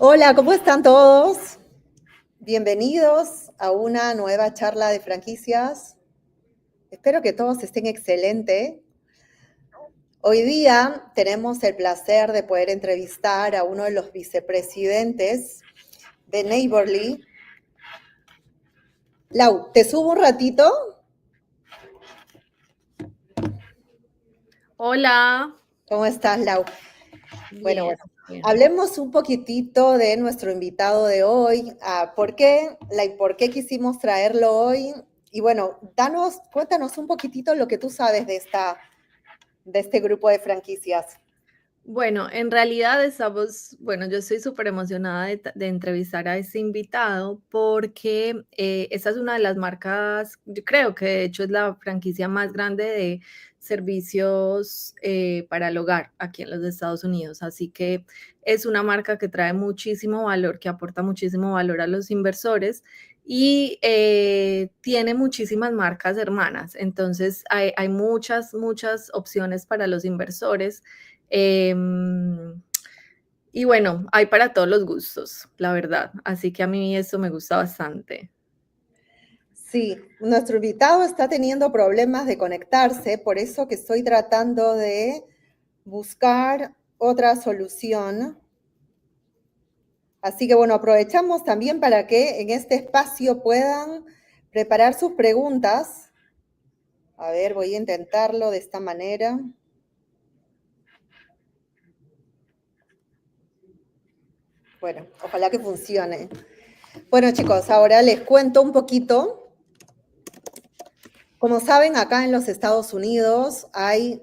Hola, ¿cómo están todos? Bienvenidos a una nueva charla de franquicias. Espero que todos estén excelente. Hoy día tenemos el placer de poder entrevistar a uno de los vicepresidentes de Neighborly. Lau, ¿te subo un ratito? Hola. ¿Cómo estás, Lau? Bien, Bueno, bien. hablemos un poquitito de nuestro invitado de hoy, por qué quisimos traerlo hoy. Y bueno, cuéntanos un poquitito lo que tú sabes de este grupo de franquicias. Bueno, en realidad yo estoy súper emocionada de entrevistar a este invitado porque esta es una de las marcas, yo creo que de hecho es la franquicia más grande de servicios para el hogar aquí en los Estados Unidos. Así que es una marca que trae muchísimo valor, que aporta muchísimo valor a los inversores y tiene muchísimas marcas hermanas. Entonces hay muchas opciones para los inversores. Y bueno, hay para todos los gustos, la verdad. Así que a mí eso me gusta bastante. Sí, nuestro invitado está teniendo problemas de conectarse, por eso que estoy tratando de buscar otra solución. Así que bueno, aprovechamos también para que en este espacio puedan preparar sus preguntas. A ver, voy a intentarlo de esta manera. Bueno, ojalá que funcione. Bueno, chicos, ahora les cuento un poquito. Como saben, acá en los Estados Unidos hay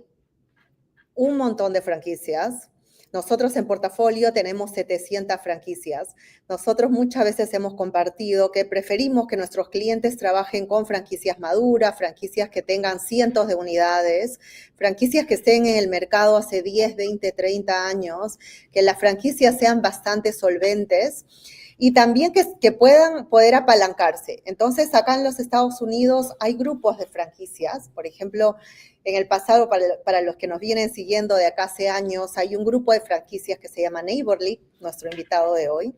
un montón de franquicias. Nosotros en portafolio tenemos 700 franquicias. Nosotros muchas veces hemos compartido que preferimos que nuestros clientes trabajen con franquicias maduras, franquicias que tengan cientos de unidades, franquicias que estén en el mercado hace 10, 20, 30 años, que las franquicias sean bastante solventes y también que puedan poder apalancarse. Entonces, acá en los Estados Unidos hay grupos de franquicias. Por ejemplo, en el pasado, para los que nos vienen siguiendo de acá hace años, hay un grupo de franquicias que se llama Neighborly, nuestro invitado de hoy.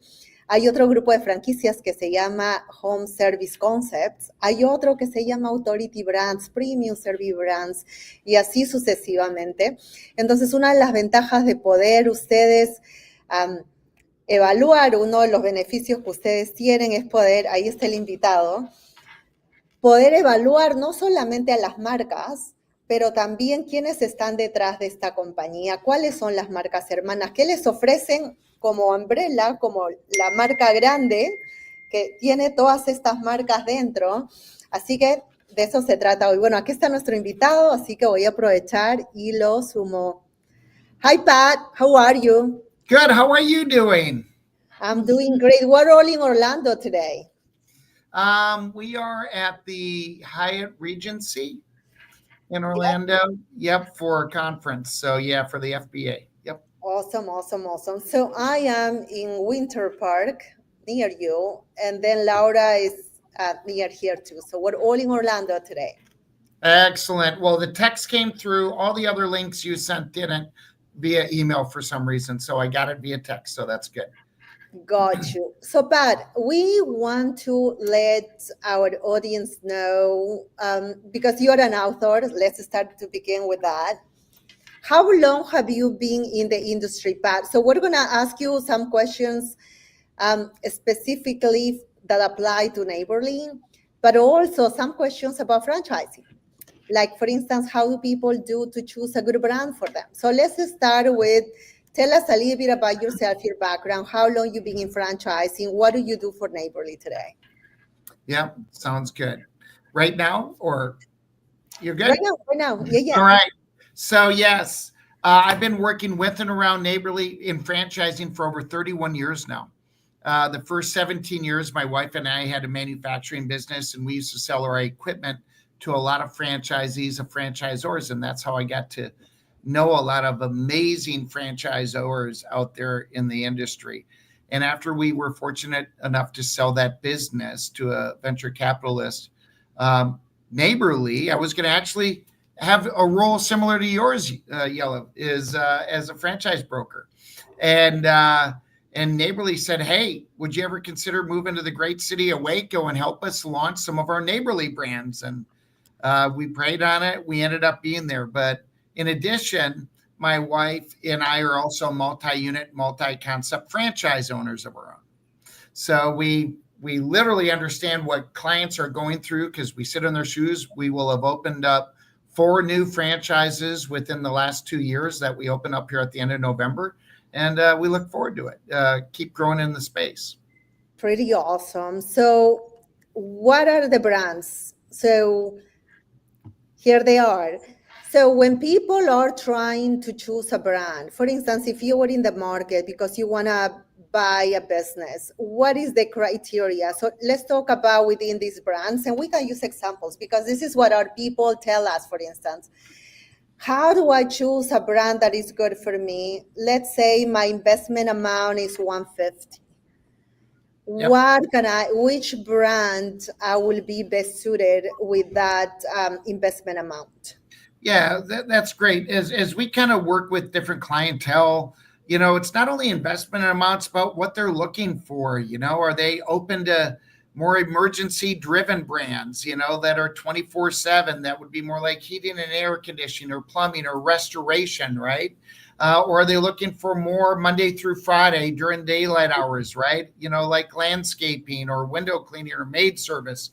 Hay otro grupo de franquicias que se llama Home Service Concepts. Hay otro que se llama Authority Brands, Premium Service Brands, y así sucesivamente. Entonces, una de las ventajas de poder ustedes evaluar, uno de los beneficios que ustedes tienen es poder, ahí está el invitado, poder evaluar no solamente a las marcas, pero también quiénes están detrás de esta compañía, cuáles son las marcas hermanas, qué les ofrecen como umbrella, como la marca grande, que tiene todas estas marcas dentro. Así que de eso se trata hoy. Bueno, aquí está nuestro invitado, así que voy a aprovechar y lo sumo. Hi, Pat, how are you? Good. How are you doing? I'm doing great. We're all in Orlando today. We are at the Hyatt Regency in Orlando. Yep, for a conference. So yeah, for the FBA. Yep. Awesome, awesome, awesome. So I am in Winter Park near you, and then Laura is near here too. So we're all in Orlando today. Excellent. Well, the text came through. All the other links you sent didn't via email for some reason. So I got it via text. So that's good. Got you. So, Pat, we want to let our audience know, because you're an author, let's start to begin with that. How long have you been in the industry, Pat? So we're going to ask you some questions specifically that apply to Neighborly, but also some questions about franchising. Like, for instance, how do people do to choose a good brand for them? So let's start with, tell us a little bit about yourself, your background, how long you've been in franchising, what do you do for Neighborly today? Yeah, sounds good. Right now, or you're good? Right now. Yeah. All right. So yes, I've been working with and around Neighborly in franchising for over 31 years now. The first 17 years, my wife and I had a manufacturing business, and we used to sell our equipment to a lot of franchisees of franchisors. And that's how I got to know a lot of amazing franchisors out there in the industry. And after we were fortunate enough to sell that business to a venture capitalist, Neighborly, I was going to actually have a role similar to yours, Yellow, is as a franchise broker. And And Neighborly said, hey, would you ever consider moving to the great city of Waco and help us launch some of our Neighborly brands? And we prayed on it. We ended up being there. But in addition, my wife and I are also multi-unit, multi-concept franchise owners of our own. So we literally understand what clients are going through because we sit in their shoes. We will have opened up 4 new franchises within the last 2 years that we open up here at the end of November. And we look forward to it. Keep growing in the space. Pretty awesome. So what are the brands? So here they are. So when people are trying to choose a brand, for instance, if you were in the market because you want to buy a business, what is the criteria? So let's talk about within these brands, and we can use examples because this is what our people tell us, for instance. How do I choose a brand that is good for me? Let's say my investment amount is $150. Yep. Which brand will be best suited with that investment amount? Yeah, that's great. As we kind of work with different clientele, it's not only investment amounts, but what they're looking for. Are they open to more emergency driven brands, that are 24/7, that would be more like heating and air conditioning or plumbing or restoration, right? Or are they looking for more Monday through Friday during daylight hours, right? Like landscaping or window cleaning or maid services.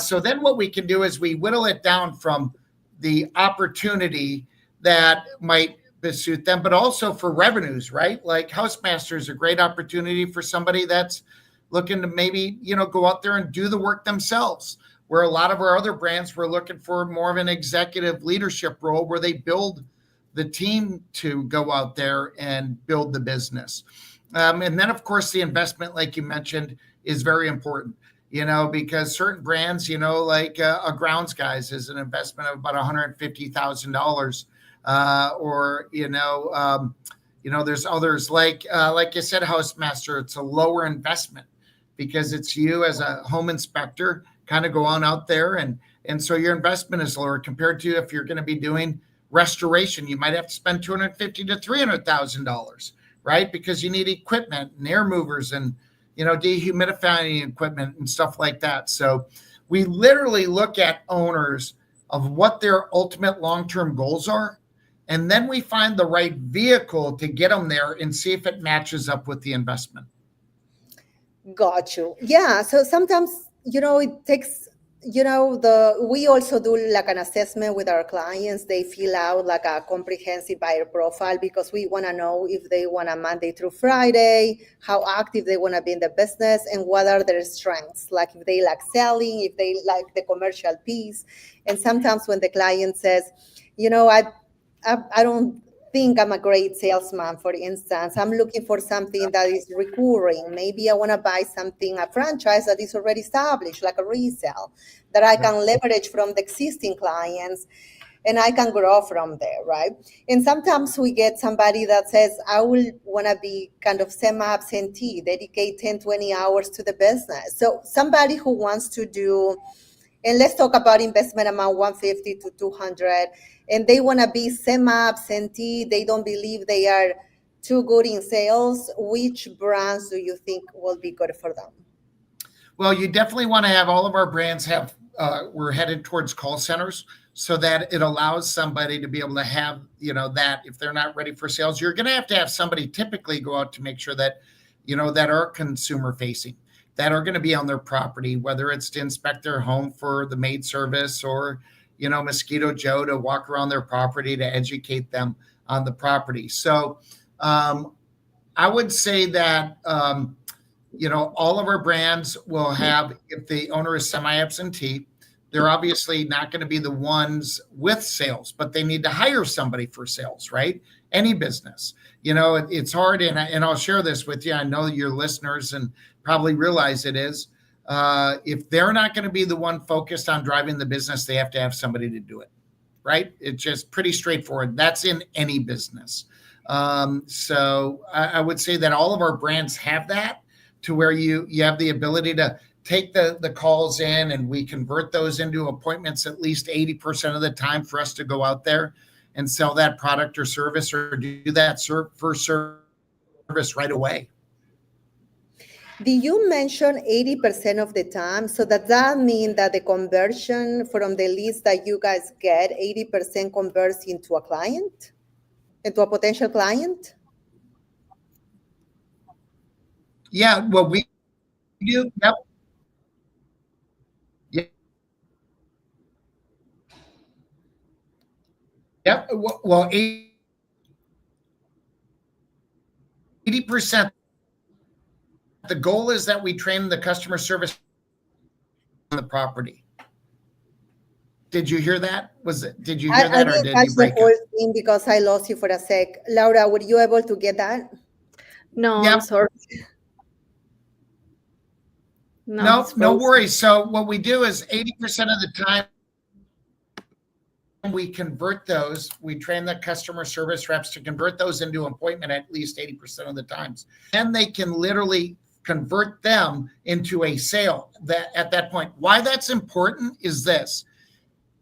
So then what we can do is we whittle it down from the opportunity that might suit them, but also for revenues, right? Like Housemaster is a great opportunity for somebody that's looking to maybe, go out there and do the work themselves, where a lot of our other brands were looking for more of an executive leadership role where they build the team to go out there and build the business. And then, of course, the investment, like you mentioned, is very important, because certain brands, like a Grounds Guys is an investment of about $150,000. There's others like you said, Housemaster, it's a lower investment because it's you as a home inspector kind of going out there. And so your investment is lower compared to if you're going to be doing restoration. You might have to spend $250,000 to $300,000, right? Because you need equipment and air movers and, dehumidifying equipment and stuff like that. So we literally look at owners of what their ultimate long-term goals are. And then we find the right vehicle to get them there and see if it matches up with the investment. Got you. Yeah. So sometimes, it takes, we also do like an assessment with our clients. They fill out like a comprehensive buyer profile because we want to know if they want a Monday through Friday, how active they want to be in the business, and what are their strengths. Like if they like selling, if they like the commercial piece. And sometimes when the client says, I don't think I'm a great salesman, for instance. I'm looking for something that is recurring. Maybe I want to buy a franchise that is already established, like a resale, that I can leverage from the existing clients and I can grow from there, right? And sometimes we get somebody that says, I will want to be kind of semi-absentee, dedicate 10, 20 hours to the business. So somebody who wants to do, and let's talk about investment amount 150 to 200, and they want to be semi-absentee, they don't believe they are too good in sales. Which brands do you think will be good for them? Well, you definitely want to have all of our brands have, we're headed towards call centers so that it allows somebody to be able to have, that if they're not ready for sales, you're going to have somebody typically go out to make sure that, that are consumer facing, that are going to be on their property, whether it's to inspect their home for the maid service or, Mosquito Joe to walk around their property to educate them on the property. So I would say that, all of our brands will have, if the owner is semi-absentee, they're obviously not going to be the ones with sales, but they need to hire somebody for sales, right? Any business, it's hard. And I'll share this with you. I know your listeners and probably realize it is. If they're not going to be the one focused on driving the business, they have to have somebody to do it, right? It's just pretty straightforward. That's in any business. So I would say that all of our brands have that to where you have the ability to take the calls in and we convert those into appointments at least 80% of the time for us to go out there and sell that product or service or do that for service service right away. Did you mention 80% of the time? So does that mean that the conversion from the leads that you guys get, 80% converts into a client, into a potential client? Yeah, well, we do. Yep. Yep. Well, 80%. The goal is that we train the customer service on the property. Did you hear that? Did you hear that, or did you break the whole thing because I lost you for a sec. Laura, were you able to get that? No, Yep. I'm sorry. No worries. So what we do is 80% of the time we convert those, we train the customer service reps to convert those into an appointment at least 80% of the times. And they can literally convert them into a sale at that point. Why that's important is this: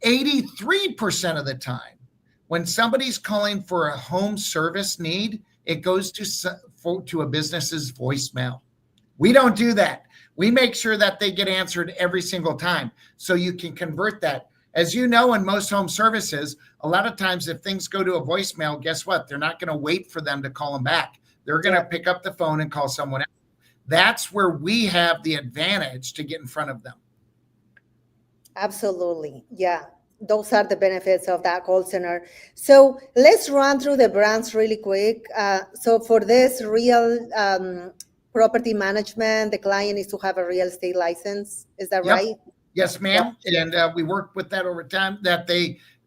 83% of the time, when somebody's calling for a home service need, it goes to a business's voicemail. We don't do that. We make sure that they get answered every single time, so you can convert that. As you know, in most home services, a lot of times if things go to a voicemail, guess what? They're not going to wait for them to call them back. They're going to pick up the phone and call someone else. That's where we have the advantage to get in front of them. Absolutely. Yeah. Those are the benefits of that call center. So let's run through the brands really quick. So for this real property management, the client needs to have a real estate license. Is that right? Yes, ma'am. And we work with that over time. That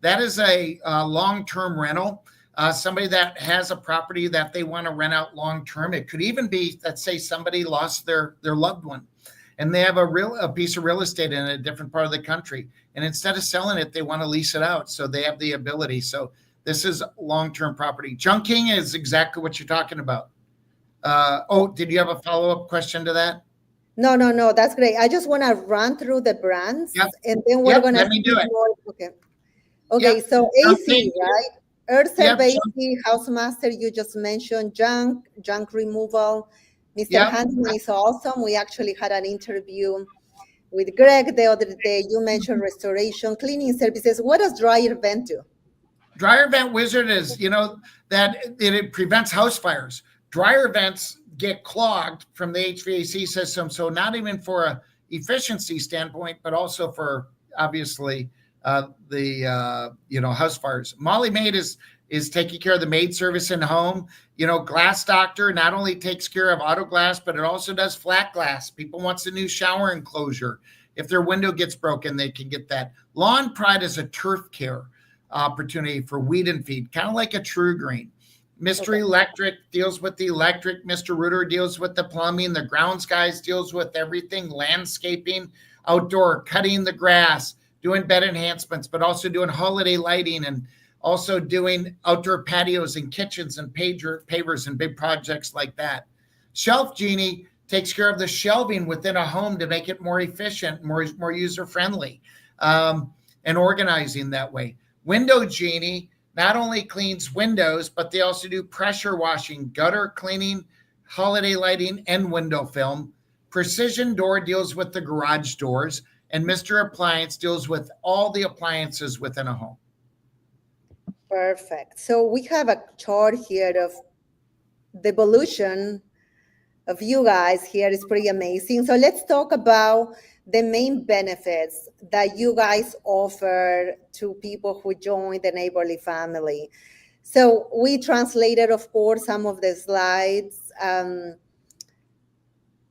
is a long-term rental. Somebody that has a property that they want to rent out long-term. It could even be, let's say somebody lost their loved one, and they have a piece of real estate in a different part of the country. And instead of selling it, they want to lease it out. So they have the ability. So this is long-term property. Junking is exactly what you're talking about. Did you have a follow-up question to that? No, that's great. I just want to run through the brands, and then we're going to let me do it. Okay, so AC, right? Earth Yep. AC, Housemaster, you just mentioned, junk removal. Mr. Handyman is awesome. We actually had an interview with Greg the other day. You mentioned restoration, cleaning services. What does Dryer Vent do? Dryer Vent Wizard is, that it prevents house fires. Dryer vents get clogged from the HVAC system. So not even for a efficiency standpoint, but also for obviously the house fires. Molly Maid is taking care of the maid service in the home. Glass Doctor not only takes care of auto glass, but it also does flat glass. People wants a new shower enclosure. If their window gets broken, they can get that. Lawn Pride is a turf care opportunity for weed and feed, kind of like a True Green. Mr. Electric deals with the electric. Mr. Rooter deals with the plumbing. The Grounds guys deals with everything, landscaping, outdoor, cutting the grass, doing bed enhancements, but also doing holiday lighting and also doing outdoor patios and kitchens and pavers and big projects like that. Shelf Genie takes care of the shelving within a home to make it more efficient, more user-friendly, and organizing that way. Window Genie not only cleans windows, but they also do pressure washing, gutter cleaning, holiday lighting, and window film. Precision Door deals with the garage doors, and Mr. Appliance deals with all the appliances within a home. Perfect. So we have a chart here of the evolution of you guys here. Is pretty amazing. So let's talk about the main benefits that you guys offer to people who join the Neighborly family. So we translated, of course, some of the slides.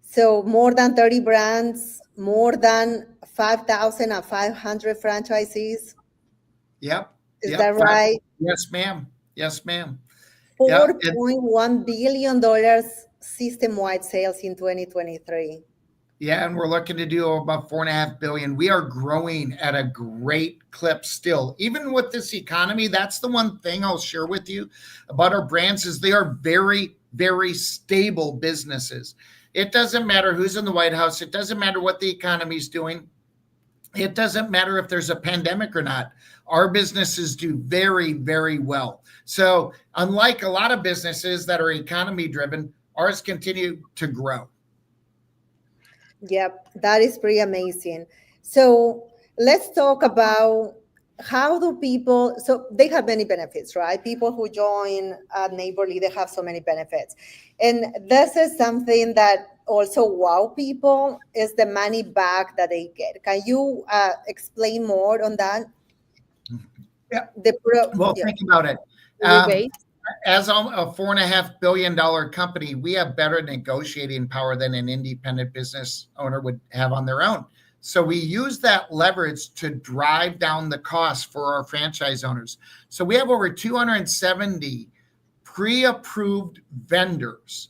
So more than 30 brands, more than 5,500 franchisees. Yep. Is that right? Yes, ma'am. Yes, ma'am. $4.1 billion system-wide sales in 2023. Yeah, and we're looking to do about $4.5 billion. We are growing at a great clip still. Even with this economy, that's the one thing I'll share with you about our brands is they are very, very stable businesses. It doesn't matter who's in the White House. It doesn't matter what the economy is doing. It doesn't matter if there's a pandemic or not. Our businesses do very, very well. So unlike a lot of businesses that are economy driven, ours continue to grow. Yep, that is pretty amazing. So let's talk about how do people, so they have many benefits, right? People who join Neighborly, they have so many benefits. And this is something that also wow people is the money back that they get. Can you explain more on that? Yeah. Yeah. Think about it. As a $4.5 billion company, we have better negotiating power than an independent business owner would have on their own. So we use that leverage to drive down the cost for our franchise owners. So we have over 270 pre-approved vendors,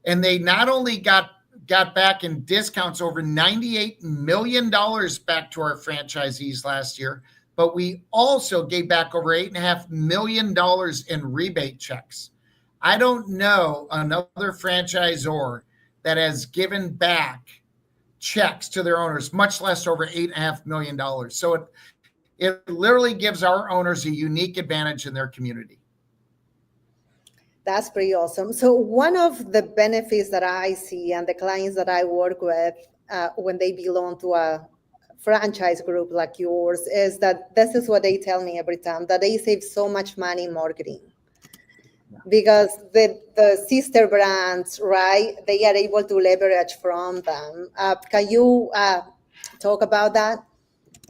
and they not only got back in discounts over $98 million back to our franchisees last year, but we also gave back over $8.5 million in rebate checks. I don't know another franchisor that has given back checks to their owners, much less over $8.5 million. So it literally gives our owners a unique advantage in their community. That's pretty awesome. So one of the benefits that I see and the clients that I work with when they belong to a franchise group like yours is that this is what they tell me every time, that they save so much money in marketing. Because the sister brands, right, they are able to leverage from them. Can you talk about that?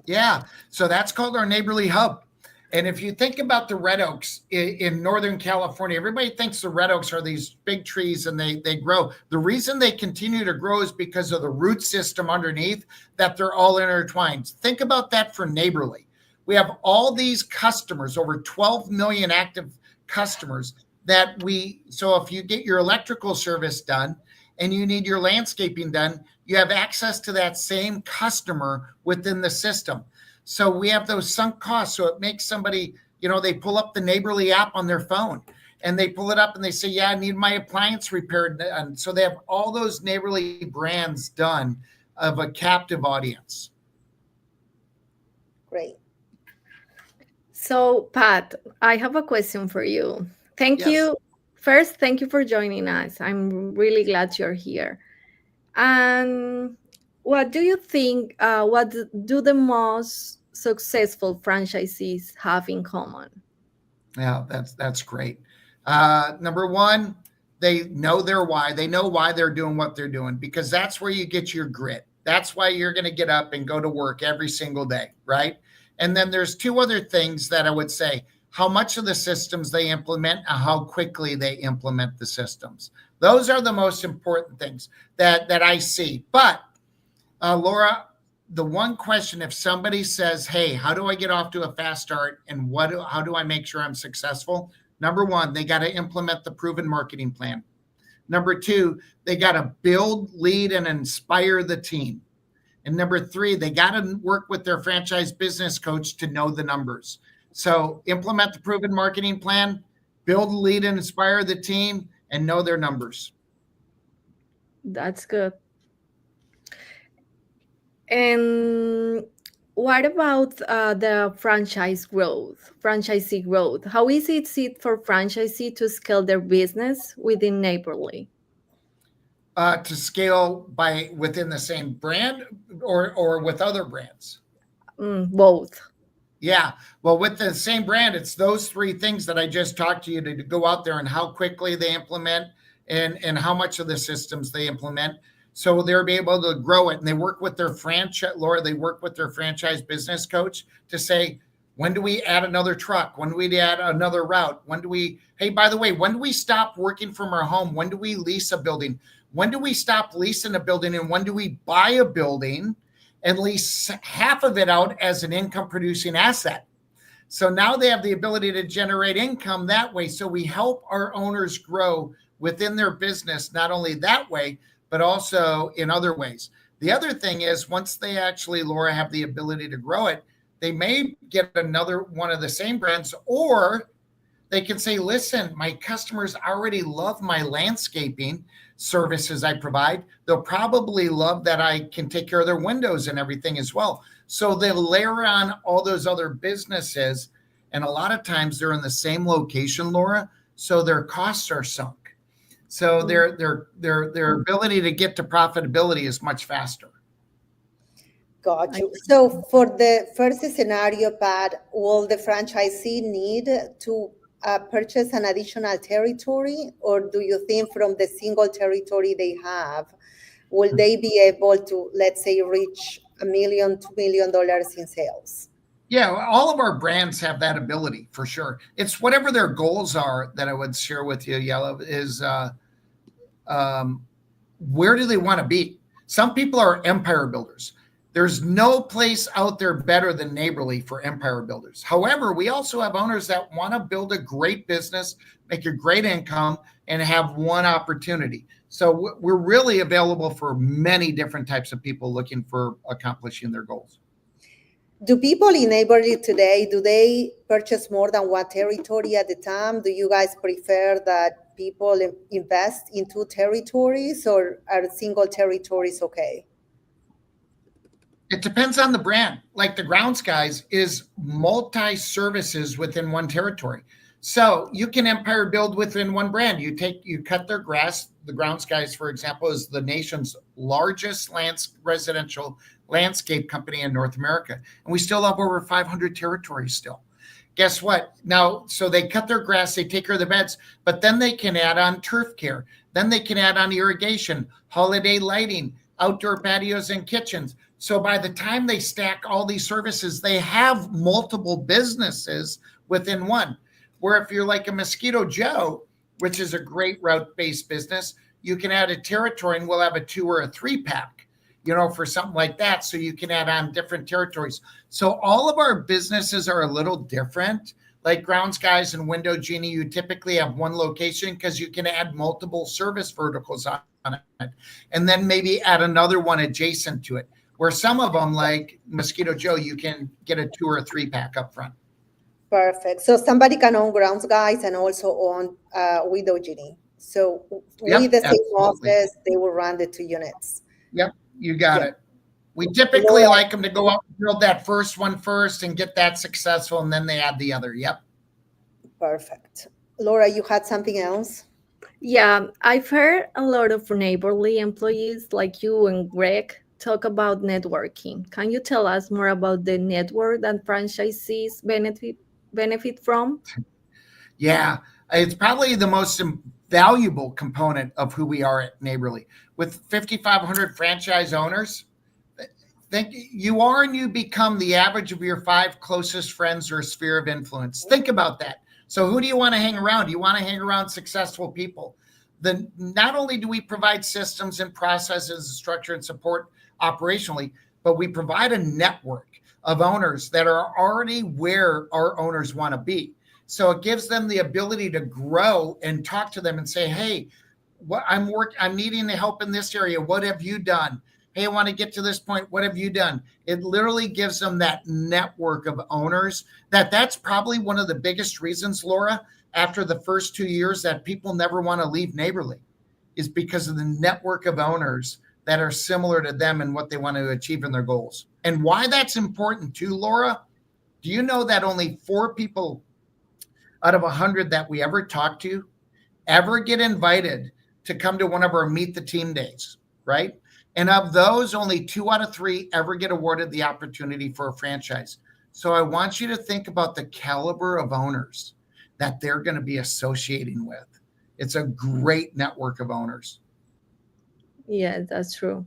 Yeah, so that's called our Neighborly Hub. And if you think about the red oaks in Northern California, everybody thinks the red oaks are these big trees and they grow. The reason they continue to grow is because of the root system underneath, that they're all intertwined. Think about that for Neighborly. We have all these customers, over 12 million active customers so if you get your electrical service done and you need your landscaping done, you have access to that same customer within the system. So we have those sunk costs. So it makes somebody, they pull up the Neighborly app on their phone and they pull it up and they say, yeah, I need my appliance repaired. And so they have all those Neighborly brands done of a captive audience. Great. So Pat, I have a question for you. Thank you. First, thank you for joining us. I'm really glad you're here. And what do you think, what do the most successful franchisees have in common? Yeah, that's great. Number one, they know their why. They know why they're doing what they're doing, because that's where you get your grit. That's why you're going to get up and go to work every single day, right? And then there's two other things that I would say: how much of the systems they implement and how quickly they implement the systems. Those are the most important things that I see. But Laura, the one question, if somebody says, hey, how do I get off to a fast start and how do I make sure I'm successful? Number one, they got to implement the proven marketing plan. Number two, they got to build, lead, and inspire the team. And number three, they got to work with their franchise business coach to know the numbers. So implement the proven marketing plan, build, lead, and inspire the team, and know their numbers. That's good. And what about the franchisee growth? How easy is it for franchisee to scale their business within Neighborly? To scale within the same brand or with other brands? Both. Yeah. Well, with the same brand, it's those three things that I just talked to you to go out there and how quickly they implement and how much of the systems they implement. So they'll be able to grow it. And they work with their they work with their franchise business coach to say, when do we add another truck? When do we add another route? Hey, by the way, when do we stop working from our home? When do we lease a building? When do we stop leasing a building? And when do we buy a building and lease half of it out as an income producing asset? So now they have the ability to generate income that way. So we help our owners grow within their business, not only that way, but also in other ways. The other thing is, once they actually, Laura, have the ability to grow it, they may get another one of the same brands, or they can say, listen, my customers already love my landscaping services I provide. They'll probably love that I can take care of their windows and everything as well. So they'll layer on all those other businesses. And a lot of times they're in the same location, Laura, so their costs are sunk. So their ability to get to profitability is much faster. Got you. So for the first scenario, Pat, will the franchisee need to purchase an additional territory, or do you think from the single territory they have, will they be able to, let's say, reach $1 million, $2 million in sales? Yeah, all of our brands have that ability for sure. It's whatever their goals are that I would share with you, Yellow, is where do they want to be? Some people are empire builders. There's no place out there better than Neighborly for empire builders. However, we also have owners that want to build a great business, make a great income, and have one opportunity. So we're really available for many different types of people looking for accomplishing their goals. Do people in Neighborly today, do they purchase more than one territory at a time? Do you guys prefer that people invest in 2 territories, or are single territories okay? It depends on the brand. Like the Grounds Guys is multi-services within one territory. So you can empire build within one brand. You cut their grass. The Grounds Guys, for example, is the nation's largest residential landscape company in North America. And we still have over 500 territories still. Guess what? Now, so they cut their grass, they take care of the beds, but then they can add on turf care. Then they can add on irrigation, holiday lighting, outdoor patios and kitchens. So by the time they stack all these services, they have multiple businesses within one. Where if you're like a Mosquito Joe, which is a great route-based business, you can add a territory and we'll have a 2 or a 3-pack, for something like that. So you can add on different territories. So all of our businesses are a little different. Like Grounds Guys and Window Genie, you typically have one location because you can add multiple service verticals on it. And then maybe add another one adjacent to it. Where some of them, like Mosquito Joe, you can get a 2 or a 3-pack up front. Perfect. So somebody can own Grounds Guys and also own Window Genie. So with the same office, they will run the 2 units. Yep, you got it. We typically like them to go out and build that first one first and get that successful, and then they add the other. Yep. Perfect. Laura, you had something else? Yeah, I've heard a lot of Neighborly employees like you and Greg talk about networking. Can you tell us more about the network that franchisees benefit from? Yeah, it's probably the most valuable component of who we are at Neighborly. With 5,500 franchise owners, think you are and you become the average of your 5 closest friends or sphere of influence. Think about that. So who do you want to hang around? You want to hang around successful people. Then not only do we provide systems and processes, structure and support operationally, but we provide a network of owners that are already where our owners want to be. So it gives them the ability to grow and talk to them and say, hey, I'm needing help in this area. What have you done? Hey, I want to get to this point. What have you done? It literally gives them that network of owners. That's probably one of the biggest reasons, Laura, after the first 2 years that people never want to leave Neighborly, is because of the network of owners that are similar to them and what they want to achieve in their goals. And why that's important too, Laura, do you know that only 4 people out of 100 that we ever talk to ever get invited to come to one of our Meet the Team days, right? And of those, only 2 out of 3 ever get awarded the opportunity for a franchise. So I want you to think about the caliber of owners that they're going to be associating with. It's a great network of owners. Yeah, that's true.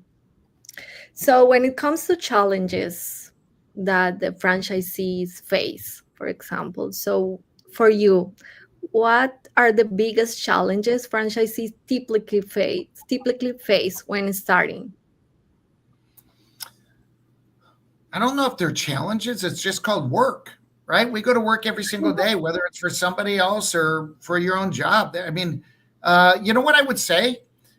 So when it comes to challenges that the franchisees face, for example, so for you, what are the biggest challenges franchisees typically face when starting? I don't know if they're challenges. It's just called work, right? We go to work every single day, whether it's for somebody else or for your own job. I mean, you know what I would say?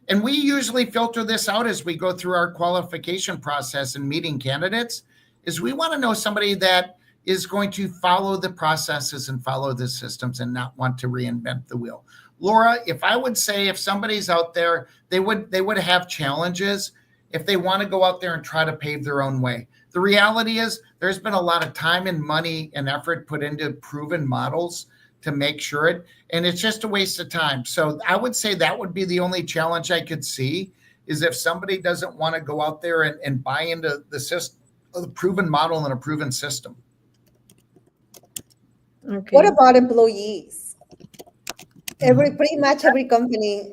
And we usually filter this out as we go through our qualification process and meeting candidates, is we want to know somebody that is going to follow the processes and follow the systems and not want to reinvent the wheel. Laura, if I would say if somebody's out there, they would have challenges if they want to go out there and try to pave their own way. The reality is there's been a lot of time and money and effort put into proven models to make sure it, and it's just a waste of time. So I would say that would be the only challenge I could see, is if somebody doesn't want to go out there and buy into the system, a proven model and a proven system. Okay. What about employees? Pretty much every company,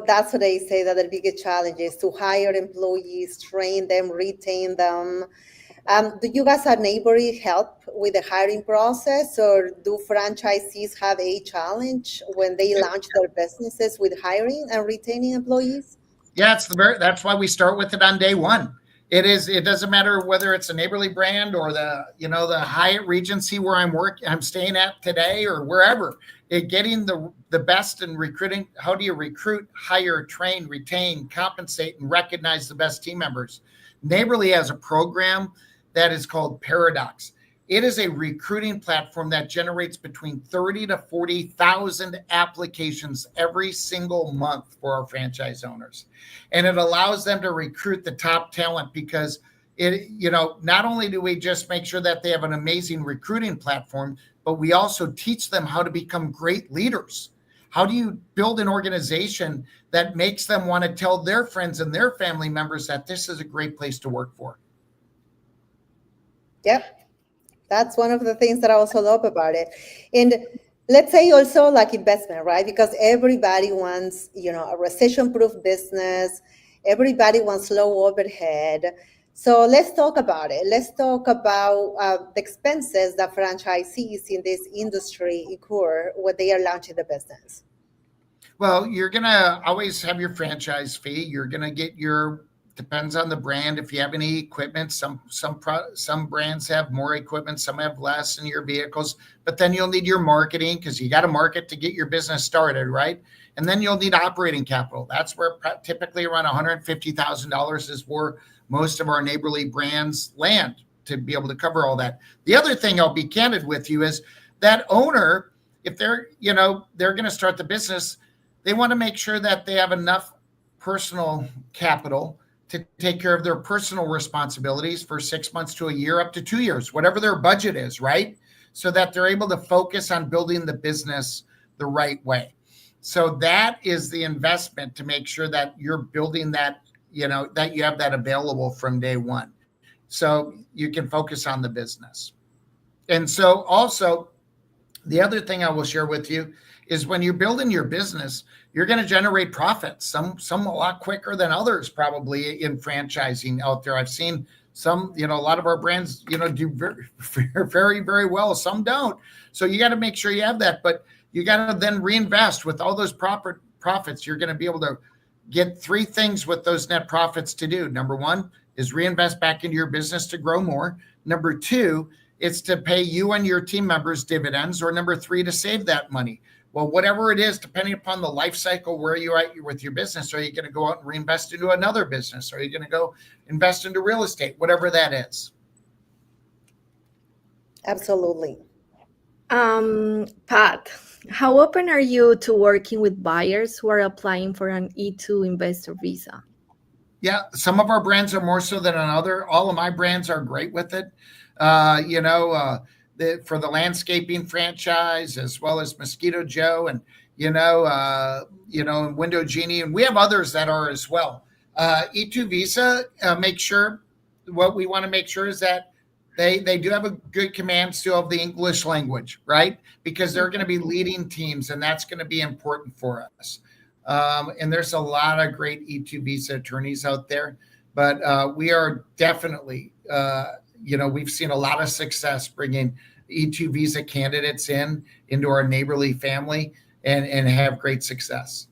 that's what they say, that the biggest challenge is to hire employees, train them, retain them. Do you guys at Neighborly help with the hiring process, or do franchisees have a challenge when they launch their businesses with hiring and retaining employees? Yeah, that's why we start with it on day one. It doesn't matter whether it's a Neighborly brand or the Hyatt Regency where I'm staying at today, or wherever. Getting the best in recruiting. How do you recruit, hire, train, retain, compensate, and recognize the best team members? Neighborly has a program that is called Paradox. It is a recruiting platform that generates between 30 to 40,000 applications every single month for our franchise owners. And it allows them to recruit the top talent, because not only do we just make sure that they have an amazing recruiting platform, but we also teach them how to become great leaders. How do you build an organization that makes them want to tell their friends and their family members that this is a great place to work for? Yep. That's one of the things that I also love about it. And let's say also like investment, right? Because everybody wants, a recession-proof business. Everybody wants low overhead. So let's talk about it. Let's talk about the expenses that franchisees in this industry incur when they are launching the business. Well, you're going to always have your franchise fee. You're going to get depends on the brand. If you have any equipment, some brands have more equipment, some have less in your vehicles, but then you'll need your marketing, because you got to market to get your business started, right? And then you'll need operating capital. That's where typically around $150,000 is where most of our Neighborly brands land, to be able to cover all that. The other thing I'll be candid with you is that owner, if they're going to start the business, they want to make sure that they have enough personal capital to take care of their personal responsibilities for 6 months to a year, up to 2 years, whatever their budget is, right? So that they're able to focus on building the business the right way. So that is the investment, to make sure that you're building that, that you have that available from day one, so you can focus on the business. And so also, the other thing I will share with you is, when you're building your business, you're going to generate profits, some a lot quicker than others, probably, in franchising out there. I've seen some, a lot of our brands, do very, very, very well. Some don't. So you got to make sure you have that, but you got to then reinvest with all those profits. You're going to be able to get three things with those net profits to do. Number one is reinvest back into your business to grow more. Number two, it's to pay you and your team members dividends. Or number three, to save that money. Well, whatever it is, depending upon the life cycle where you're at with your business, are you going to go out and reinvest into another business? Are you going to go invest into real estate? Whatever that is. Absolutely. Pat, how open are you to working with buyers who are applying for an E2 investor visa? Yeah, some of our brands are more so than another. All of my brands are great with it. For the landscaping franchise, as well as Mosquito Joe and Window Genie, and we have others that are as well. E2 visa, what we want to make sure is that they do have a good command still of the English language, right? Because they're going to be leading teams, and that's going to be important for us. And there's a lot of great E2 visa attorneys out there, but we are definitely, we've seen a lot of success bringing E2 visa candidates into our Neighborly family and have great success.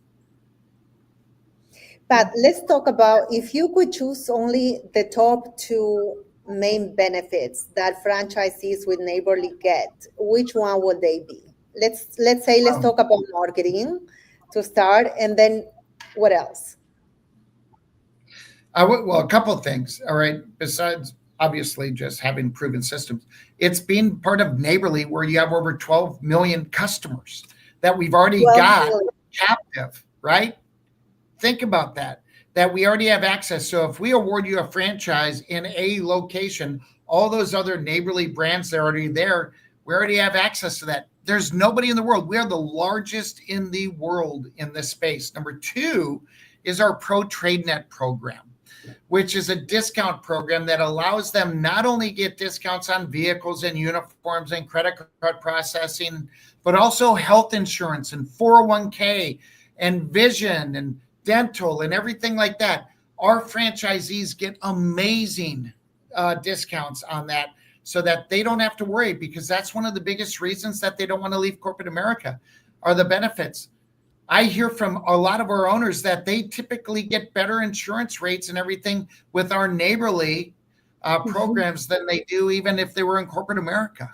But let's talk about, if you could choose only the top two main benefits that franchisees with Neighborly get, which one would they be? Let's talk about marketing to start, and then what else? Well, a couple of things. All right. Besides, obviously, just having proven systems, it's being part of Neighborly, where you have over 12 million customers that we've already got captive, right? Think about that we already have access. So if we award you a franchise in a location, all those other Neighborly brands that are already there, we already have access to that There's nobody in the world. We are the largest in the world in this space. Number 2 is our Pro TradeNet program, which is a discount program that allows them not only get discounts on vehicles and uniforms and credit card processing, but also health insurance and 401k and vision and dental and everything like that. Our franchisees get amazing discounts on that so that they don't have to worry, because that's one of the biggest reasons that they don't want to leave corporate America are the benefits. I hear from a lot of our owners that they typically get better insurance rates and everything with our Neighborly programs than they do even if they were in corporate America.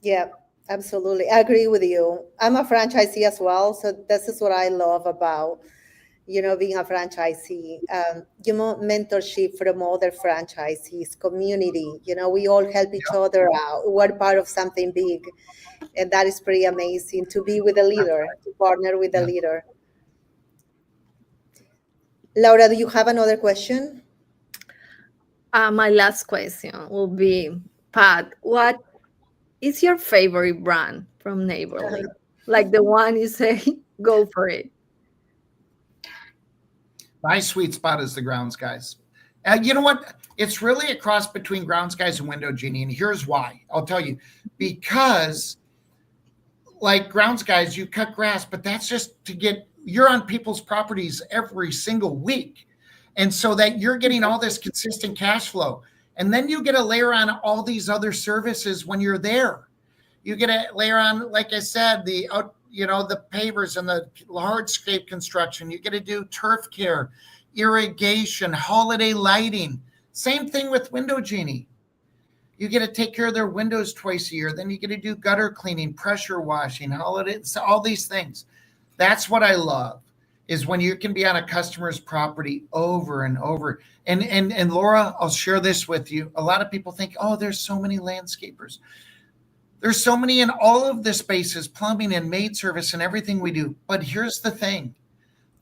Yeah, absolutely. I agree with you. I'm a franchisee as well, so this is what I love about, being a franchisee. Mentorship from other franchisees, community. We all help each other out. We're part of something big. And that is pretty amazing, to be with a leader, to partner with a leader. Laura, do you have another question? My last question will be, Pat, what is your favorite brand from Neighborly? Like the one you say, go for it. My sweet spot is the Grounds Guys. You know what? It's really a cross between Grounds Guys and Window Genie. And here's why. I'll tell you. Because like Grounds Guys, you cut grass, but that's just you're on people's properties every single week. And so that you're getting all this consistent cash flow. And then you get to layer on all these other services when you're there. You get to layer on, like I said, the pavers and the hardscape construction. You get to do turf care, irrigation, holiday lighting. Same thing with Window Genie. You get to take care of their windows twice a year. Then you get to do gutter cleaning, pressure washing, holidays, all these things. That's what I love, is when you can be on a customer's property over and over. And Laura, I'll share this with you. A lot of people think, oh, there's so many landscapers. There's so many in all of the spaces, plumbing and maid service and everything we do. But here's the thing.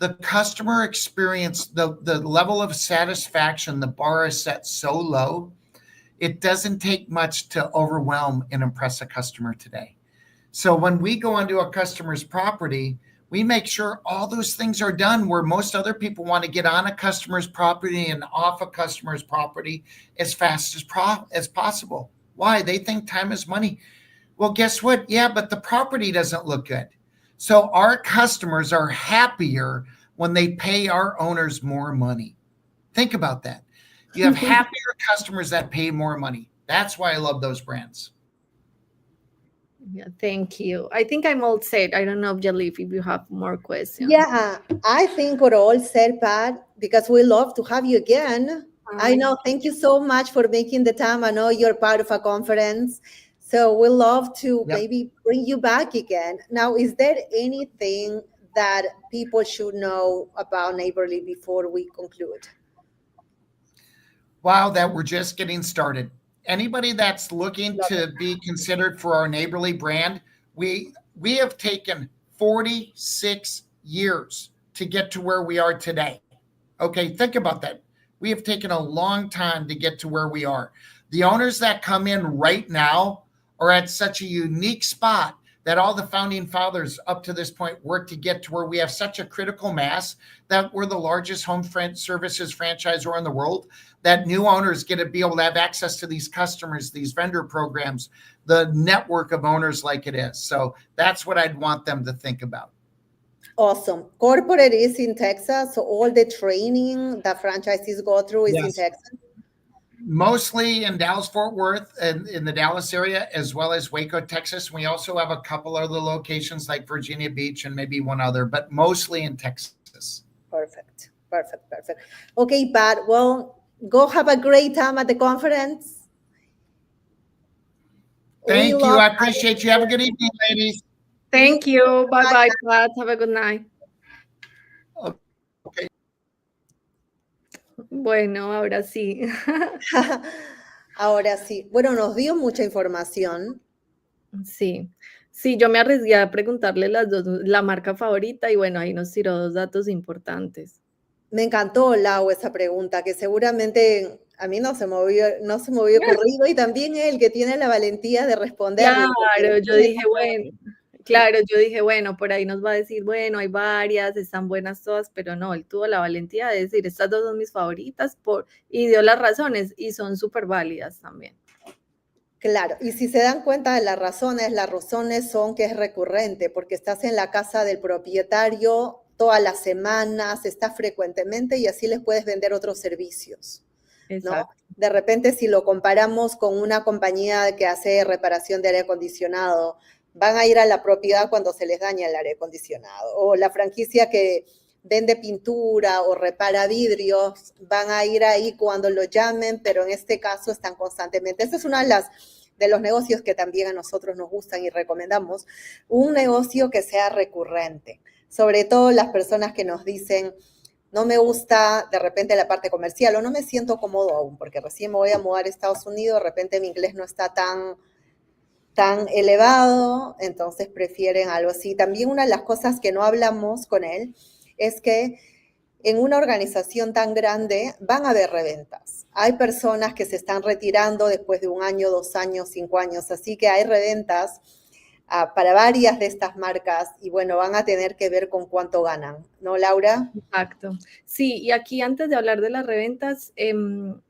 The customer experience, the level of satisfaction, the bar is set so low, it doesn't take much to overwhelm and impress a customer today. So when we go onto a customer's property, we make sure all those things are done, where most other people want to get on a customer's property and off a customer's property as fast as possible. Why? They think time is money. Well, guess what? Yeah, but the property doesn't look good. So our customers are happier when they pay our owners more money. Think about that. You have happier customers that pay more money. That's why I love those brands. Yeah, thank you. I think I'm all set. I don't know, Jalif, if you have more questions. Yeah, I think we're all set, Pat, because we love to have you again. I know. Thank you so much for making the time. I know you're part of a conference, so we love to maybe bring you back again. Now, is there anything that people should know about Neighborly before we conclude? Wow, that we're just getting started. Anybody that's looking to be considered for our Neighborly brand, we have taken 46 years to get to where we are today. Okay, think about that. We have taken a long time to get to where we are. The owners that come in right now are at such a unique spot that all the founding fathers up to this point worked to get to where we have such a critical mass that we're the largest home services franchisor in the world, that new owners get to be able to have access to these customers, these vendor programs, the network of owners like it is. So that's what I'd want them to think about. Awesome. Corporate is in Texas, so all the training that franchisees go through is in Texas? Mostly in Dallas-Fort Worth and in the Dallas area, as well as Waco, Texas. We also have a couple other locations like Virginia Beach and maybe one other, but mostly in Texas. Perfect. Okay, Pat, well, go have a great time at the conference. Thank you. I appreciate you. Have a good evening, ladies. Thank you. Bye-bye, Pat. Have a good night. Okay. Bueno, ahora sí. Ahora sí. Bueno, nos dio mucha información. Sí, yo me arriesgué a preguntarle la marca favorita y bueno, ahí nos tiró 2 datos importantes. Me encantó, Lau, esa pregunta, que seguramente A mí no se me había ocurrido, y también él que tiene la valentía de responderle. Claro, yo dije, bueno, por ahí nos va a decir, bueno, hay varias, están buenas todas, pero no, él tuvo la valentía de decir, estas dos son mis favoritas, y dio las razones, y son súper válidas también. Claro, y si se dan cuenta de las razones son que es recurrente, porque estás en la casa del propietario todas las semanas, estás frecuentemente y así les puedes vender otros servicios, ¿no? Exacto. De repente, si lo comparamos con una compañía que hace reparación de aire acondicionado, van a ir a la propiedad cuando se les daña el aire acondicionado, o la franquicia que vende pintura o repara vidrios, van a ir ahí cuando lo llamen, pero en este caso están constantemente. Esa es una de los negocios que también a nosotros nos gustan y recomendamos, un negocio que sea recurrente, sobre todo las personas que nos dicen, no me gusta de repente la parte comercial o no me siento cómodo aún, porque recién me voy a mudar a Estados Unidos, de repente mi inglés no está tan elevado, entonces prefieren algo así. También una de las cosas que no hablamos con él es que en una organización tan grande van a haber reventas. Hay personas que se están retirando después de 1 año, 2 años, 5 años, así que hay reventas para varias de estas marcas y bueno, van a tener que ver con cuánto ganan, ¿no, Laura? Exacto. Sí, y aquí antes de hablar de las reventas,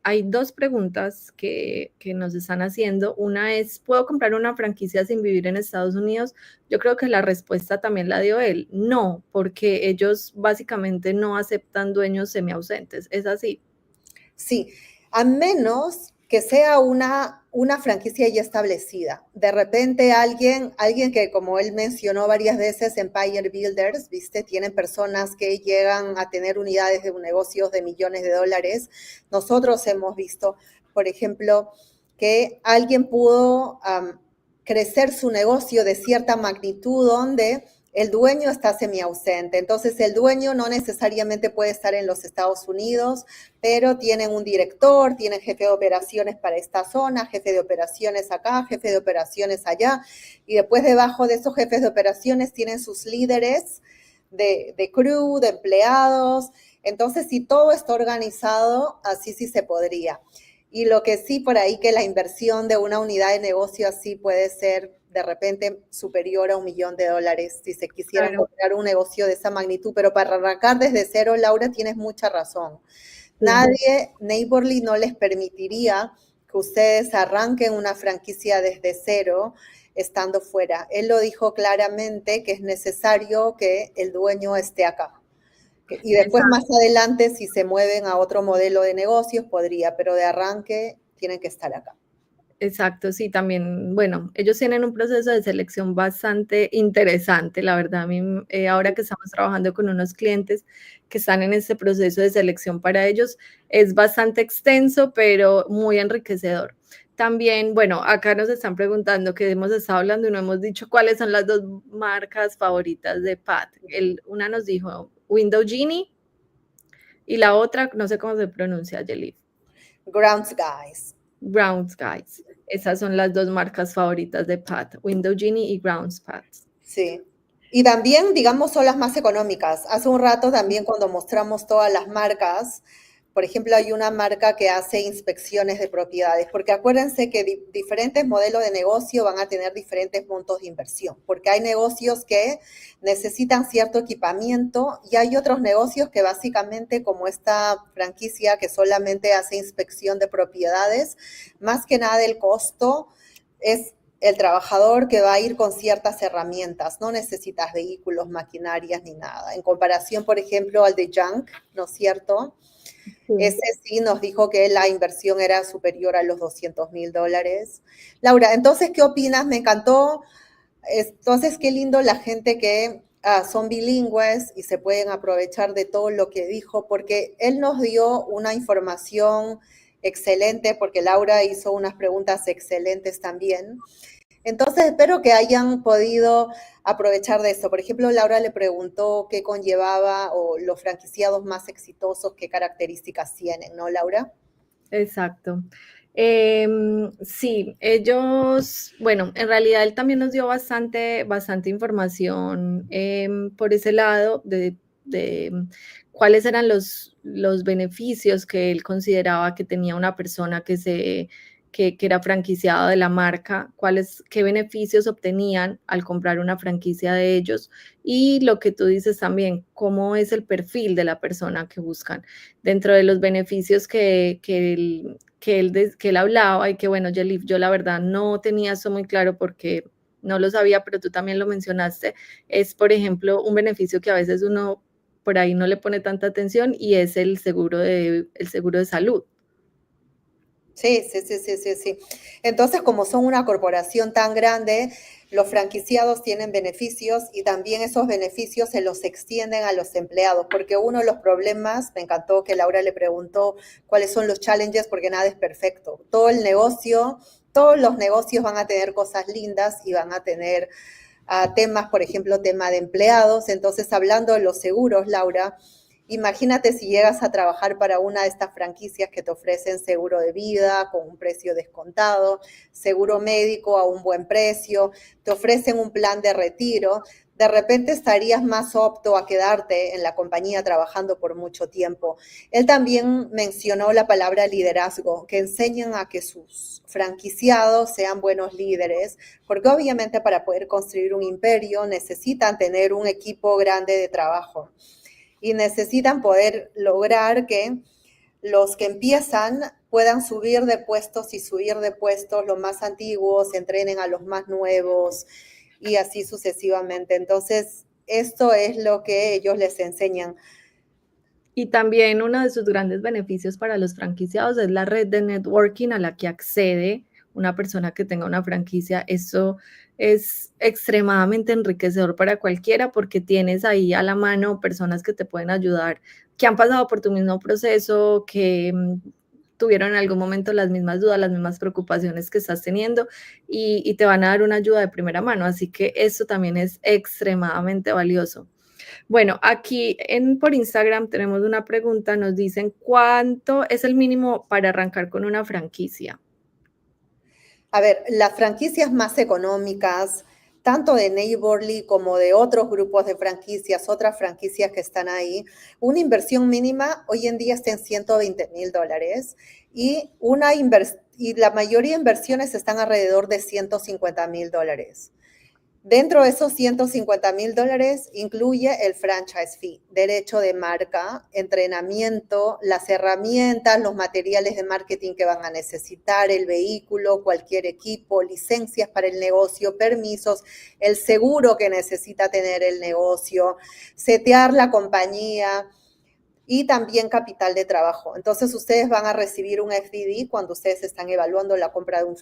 hay 2 preguntas que nos están haciendo. Una es, ¿puedo comprar una franquicia sin vivir en Estados Unidos? Yo creo que la respuesta también la dio él. No, porque ellos básicamente no aceptan dueños semiausentes. ¿Es así? Sí, a menos que sea una franquicia ya establecida. De repente alguien que, como él mencionó varias veces, Empire Builders, ¿viste? Tienen personas que llegan a tener unidades de negocios de millones de dólares. Nosotros hemos visto, por ejemplo, que alguien pudo crecer su negocio de cierta magnitud donde el dueño está semiausente. Entonces, el dueño no necesariamente puede estar en los Estados Unidos, pero tienen un director, tienen jefe de operaciones para esta zona, jefe de operaciones acá, jefe de operaciones allá, y después debajo de esos jefes de operaciones tienen sus líderes de crew, de empleados. Entonces, si todo está organizado, así sí se podría. Y lo que sí por ahí que la inversión de una unidad de negocio así puede ser de repente superior a $1 millón si se quisiera comprar un negocio de esa magnitud, pero para arrancar desde cero, Laura, tienes mucha razón. Nadie, Neighborly no les permitiría que ustedes arranquen una franquicia desde cero estando fuera. Él lo dijo claramente que es necesario que el dueño esté acá. Y después más adelante, si se mueven a otro modelo de negocios, podría, pero de arranque tienen que estar acá. Exacto, sí, también, bueno, ellos tienen un proceso de selección bastante interesante, la verdad, a mí, ahora que estamos trabajando con unos clientes que están en este proceso de selección para ellos, es bastante extenso, pero muy enriquecedor. También, bueno, acá nos están preguntando, que hemos estado hablando y no hemos dicho cuáles son las 2 marcas favoritas de Pat. Una nos dijo Window Genie y la otra, no sé cómo se pronuncia, Yelif. Grounds Guys. Grounds Guys. Esas son las 2 marcas favoritas de Pat, Window Genie y Grounds Pats. Sí. Y también, digamos, son las más económicas. Hace un rato también cuando mostramos todas las marcas, por ejemplo, hay una marca que hace inspecciones de propiedades, porque acuérdense que diferentes modelos de negocio van a tener diferentes montos de inversión, porque hay negocios que necesitan cierto equipamiento y hay otros negocios que básicamente, como esta franquicia que solamente hace inspección de propiedades, más que nada el costo es el trabajador que va a ir con ciertas herramientas, no necesitas vehículos, maquinarias ni nada. En comparación, por ejemplo, al de Junk, ¿no es cierto? Sí. Ese sí nos dijo que la inversión era superior a los $200,000. Laura, entonces, ¿qué opinas? Me encantó. Entonces, qué lindo la gente que son bilingües y se pueden aprovechar de todo lo que dijo, porque él nos dio una información excelente, porque Laura hizo unas preguntas excelentes también. Entonces, espero que hayan podido aprovechar de eso. Por ejemplo, Laura le preguntó qué conllevaba o los franquiciados más exitosos, qué características tienen, ¿no, Laura? Exacto. Sí, ellos, bueno, en realidad él también nos dio bastante información por ese lado, de cuáles eran los beneficios que él consideraba que tenía una persona que era franquiciado de la marca, qué beneficios obtenían al comprar una franquicia de ellos, y lo que tú dices también, cómo es el perfil de la persona que buscan. Dentro de los beneficios que él hablaba, y que bueno, yo la verdad no tenía eso muy claro porque no lo sabía, pero tú también lo mencionaste, es por ejemplo un beneficio que a veces uno por ahí no le pone tanta atención, y es el seguro de salud. Sí. Entonces, como son una corporación tan grande, los franquiciados tienen beneficios y también esos beneficios se los extienden a los empleados, porque uno de los problemas, me encantó que Laura le preguntó cuáles son los challenges, porque nada es perfecto. Todos los negocios van a tener cosas lindas y van a tener temas, por ejemplo, tema de empleados. Entonces, hablando de los seguros, Laura, imagínate si llegas a trabajar para una de estas franquicias que te ofrecen seguro de vida con un precio descontado, seguro médico a un buen precio, te ofrecen un plan de retiro, de repente estarías más apto a quedarte en la compañía trabajando por mucho tiempo. Él también mencionó la palabra liderazgo, que enseñan a que sus franquiciados sean buenos líderes, porque obviamente para poder construir un imperio necesitan tener un equipo grande de trabajo. Y necesitan poder lograr que los que empiezan puedan subir de puestos y subir de puestos, los más antiguos entrenen a los más nuevos y así sucesivamente. Entonces, esto es lo que ellos les enseñan. Y también uno de sus grandes beneficios para los franquiciados es la red de networking a la que accede una persona que tenga una franquicia. Eso es extremadamente enriquecedor para cualquiera, porque tienes ahí a la mano personas que te pueden ayudar, que han pasado por tu mismo proceso, que tuvieron en algún momento las mismas dudas, las mismas preocupaciones que estás teniendo, y te van a dar una ayuda de primera mano. Así que eso también es extremadamente valioso. Bueno, aquí por Instagram tenemos una pregunta, nos dicen, ¿cuánto es el mínimo para arrancar con una franquicia? A ver, las franquicias más económicas, tanto de Neighborly como de otros grupos de franquicias, otras franquicias que están ahí, una inversión mínima hoy en día está en $120,000 y la mayoría de inversiones están alrededor de $150,000. Dentro de esos $150,000 incluye el franchise fee, derecho de marca, entrenamiento, las herramientas, los materiales de marketing que van a necesitar, el vehículo, cualquier equipo, licencias para el negocio, permisos, el seguro que necesita tener el negocio, setear la compañía y también capital de trabajo. Entonces, ustedes van a recibir un FDD cuando ustedes están evaluando la compra de una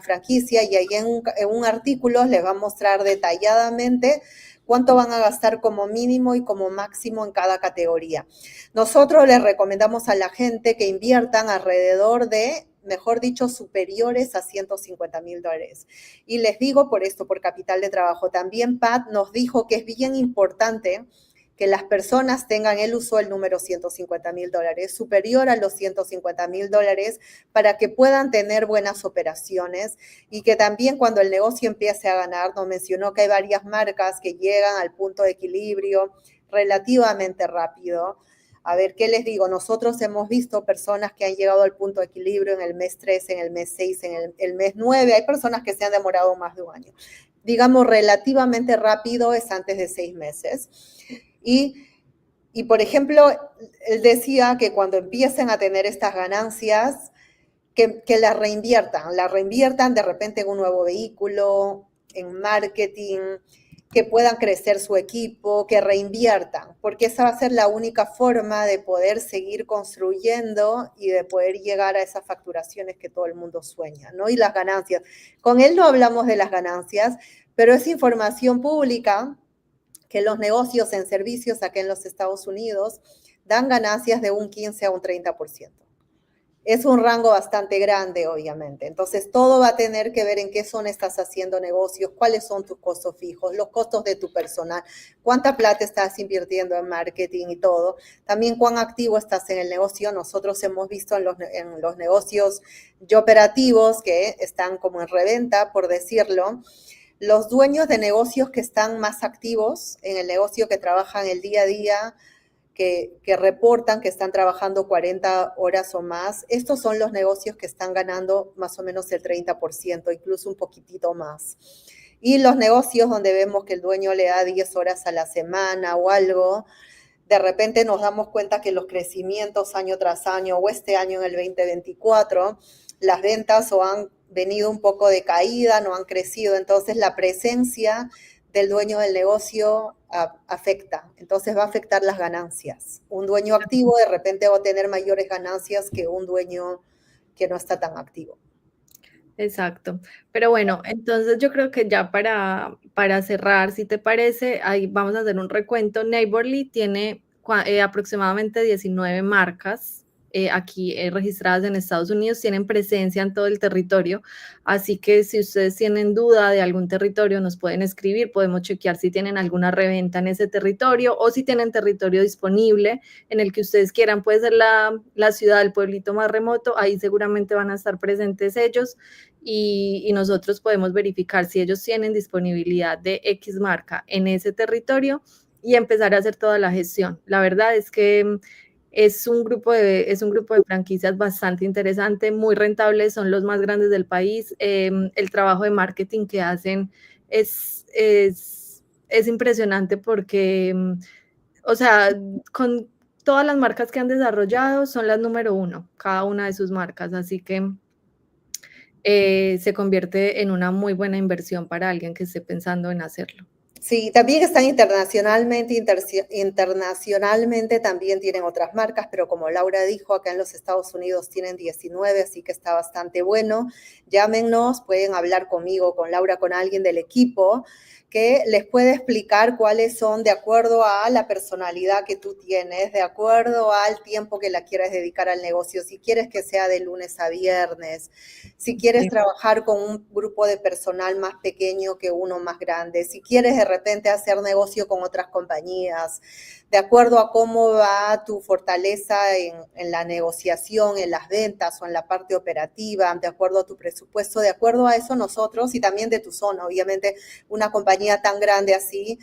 franquicia, y ahí en un artículo les va a mostrar detalladamente cuánto van a gastar como mínimo y como máximo en cada categoría. Nosotros les recomendamos a la gente que inviertan alrededor de, mejor dicho, superiores a $150,000. Y les digo por esto, por capital de trabajo. También Pat nos dijo que es bien importante que las personas tengan, él usó el número $150,000, superior a los $150,000, para que puedan tener buenas operaciones y que también cuando el negocio empiece a ganar, nos mencionó que hay varias marcas que llegan al punto de equilibrio relativamente rápido. A ver, ¿qué les digo? Nosotros hemos visto personas que han llegado al punto de equilibrio en el mes 3, en el mes 6, en el mes 9. Hay personas que se han demorado más de un año. Digamos, relativamente rápido es antes de 6 meses. Y, por ejemplo, él decía que cuando empiecen a tener estas ganancias, que las reinviertan de repente en un nuevo vehículo, en marketing, que puedan crecer su equipo, que reinviertan, porque esa va a ser la única forma de poder seguir construyendo y de poder llegar a esas facturaciones que todo el mundo sueña, ¿no? Y las ganancias. Con él no hablamos de las ganancias, pero es información pública que los negocios en servicios acá en los Estados Unidos dan ganancias de un 15 a un 30%. Es un rango bastante grande, obviamente. Entonces, todo va a tener que ver en qué zona estás haciendo negocios, cuáles son tus costos fijos, los costos de tu personal, cuánta plata estás invirtiendo en marketing y todo. También cuán activo estás en el negocio. Nosotros hemos visto en los negocios operativos que están como en reventa, por decirlo, Los dueños de negocios que están más activos en el negocio, que trabajan el día a día, que reportan que están trabajando 40 horas o más, estos son los negocios que están ganando más o menos el 30%, incluso un poquitito más. Y los negocios donde vemos que el dueño le da 10 horas a la semana o algo, de repente nos damos cuenta que los crecimientos año tras año o este año en el 2024, las ventas o han venido un poco de caída, no han crecido, entonces la presencia del dueño del negocio afecta, entonces va a afectar las ganancias. Un dueño activo de repente va a tener mayores ganancias que un dueño que no está tan activo. Exacto. Pero bueno, entonces yo creo que ya para cerrar, si te parece, ahí vamos a hacer un recuento. Neighborly tiene aproximadamente 19 marcas aquí registradas en Estados Unidos, tienen presencia en todo el territorio, así que si ustedes tienen duda de algún territorio, nos pueden escribir, podemos chequear si tienen alguna reventa en ese territorio o si tienen territorio disponible en el que ustedes quieran, puede ser la ciudad, el pueblito más remoto, ahí seguramente van a estar presentes ellos. Y nosotros podemos verificar si ellos tienen disponibilidad de X marca en ese territorio y empezar a hacer toda la gestión. La verdad es que es un grupo de franquicias bastante interesante, muy rentables, son los más grandes del país. El trabajo de marketing que hacen es impresionante porque, o sea, con todas las marcas que han desarrollado son las número 1, cada una de sus marcas, así que se convierte en una muy buena inversión para alguien que esté pensando en hacerlo. Sí, también están internacionalmente también tienen otras marcas, pero como Laura dijo, acá en los Estados Unidos tienen 19, así que está bastante bueno. Llámenos, pueden hablar conmigo, con Laura, con alguien del equipo, que les puede explicar cuáles son de acuerdo a la personalidad que tú tienes, de acuerdo al tiempo que la quieras dedicar al negocio, si quieres que sea de lunes a viernes, si quieres trabajar con un grupo de personal más pequeño que uno más grande, si quieres de repente hacer negocio con otras compañías, de acuerdo a cómo va tu fortaleza en la negociación, en las ventas o en la parte operativa, de acuerdo a tu presupuesto, de acuerdo a eso nosotros y también de tu zona. Obviamente una compañía tan grande así,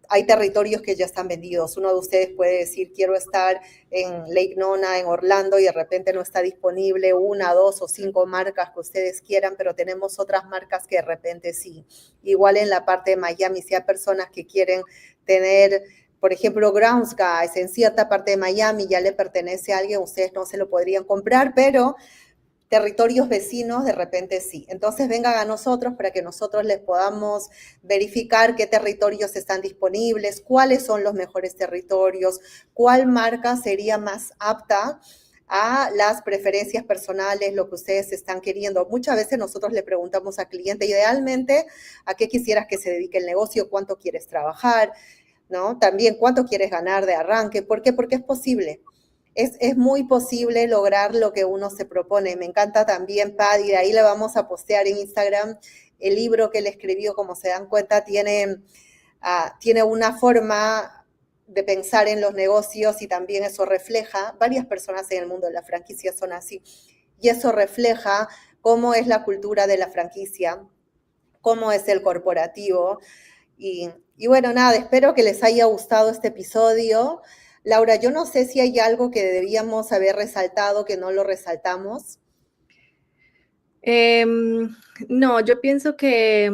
hay territorios que ya están vendidos. Uno de ustedes puede decir, quiero estar en Lake Nona, en Orlando, y de repente no está disponible 1, 2 o 5 marcas que ustedes quieran, pero tenemos otras marcas que de repente sí. Igual en la parte de Miami, si hay personas que quieren tener, por ejemplo, Grounds Guys en cierta parte de Miami, ya le pertenece a alguien, ustedes no se lo podrían comprar, pero territorios vecinos de repente sí. Entonces vengan a nosotros para que nosotros les podamos verificar qué territorios están disponibles, cuáles son los mejores territorios, cuál marca sería más apta a las preferencias personales, lo que ustedes están queriendo. Muchas veces nosotros le preguntamos al cliente, idealmente, ¿a qué quisieras que se dedique el negocio? ¿Cuánto quieres trabajar? ¿No? También, ¿cuánto quieres ganar de arranque? ¿Por qué? Porque es posible. Es muy posible lograr lo que uno se propone. Me encanta también, Paddy, de ahí le vamos a postear en Instagram el libro que él escribió, como se dan cuenta, tiene una forma de pensar en los negocios y también eso refleja, varias personas en el mundo de la franquicia son así, y eso refleja cómo es la cultura de la franquicia, cómo es el corporativo. Y bueno, nada, espero que les haya gustado este episodio. Laura, yo no sé si hay algo que debíamos haber resaltado que no lo resaltamos. No, yo pienso que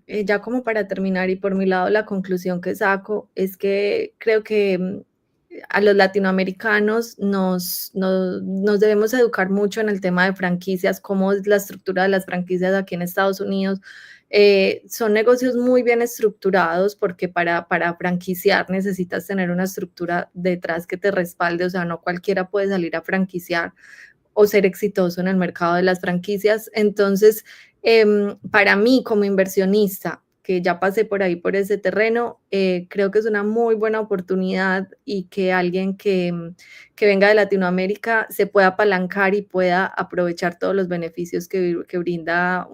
ya como para terminar y por mi lado la conclusión que saco es que creo que a los latinoamericanos nos debemos educar mucho en el tema de franquicias, cómo es la estructura de las franquicias aquí en Estados Unidos. Son negocios muy bien estructurados porque para franquiciar necesitas tener una estructura detrás que te respalde, o sea, no cualquiera puede salir a franquiciar o ser exitoso en el mercado de las franquicias. Entonces, para mí como inversionista, que ya pasé por ahí, por ese terreno, creo que es una muy buena oportunidad y que alguien que venga de Latinoamérica se pueda apalancar y pueda aprovechar todos los beneficios que brinda,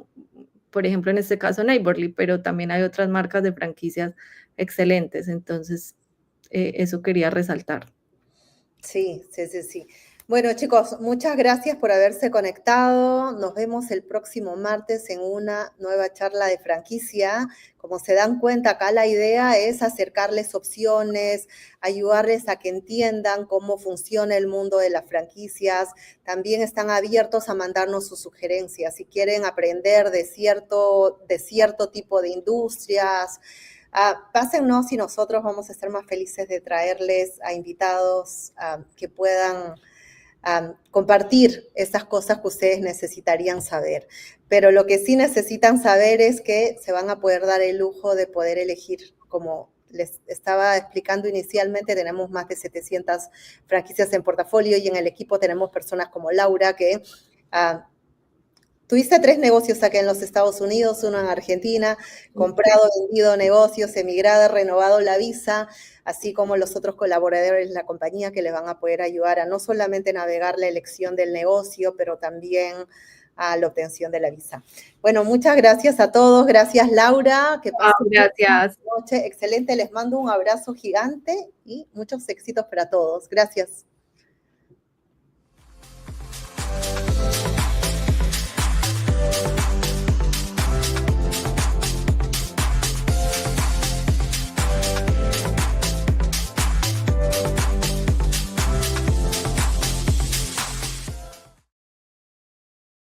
por ejemplo, en este caso Neighborly, pero también hay otras marcas de franquicias excelentes. Entonces, eso quería resaltar. Sí, sí, sí, sí. Bueno, chicos, muchas gracias por haberse conectado. Nos vemos el próximo martes en una nueva charla de franquicia. Como se dan cuenta, acá la idea es acercarles opciones, ayudarles a que entiendan cómo funciona el mundo de las franquicias. También están abiertos a mandarnos sus sugerencias. Si quieren aprender de cierto tipo de industrias, pásennos y nosotros vamos a estar más felices de traerles a invitados que puedan compartir esas cosas que ustedes necesitarían saber. Pero lo que sí necesitan saber es que se van a poder dar el lujo de poder elegir. Como les estaba explicando inicialmente, tenemos más de 700 franquicias en portafolio y en el equipo tenemos personas como Laura que tuviste 3 negocios acá en los Estados Unidos, uno en Argentina, comprado, vendido negocios, emigrado, renovado la visa, así como los otros colaboradores de la compañía que les van a poder ayudar a no solamente navegar la elección del negocio, pero también a la obtención de la visa. Bueno, muchas gracias a todos. Gracias, Laura. Que pasen Gracias. una noche excelente. Les mando un abrazo gigante y muchos éxitos para todos. Gracias.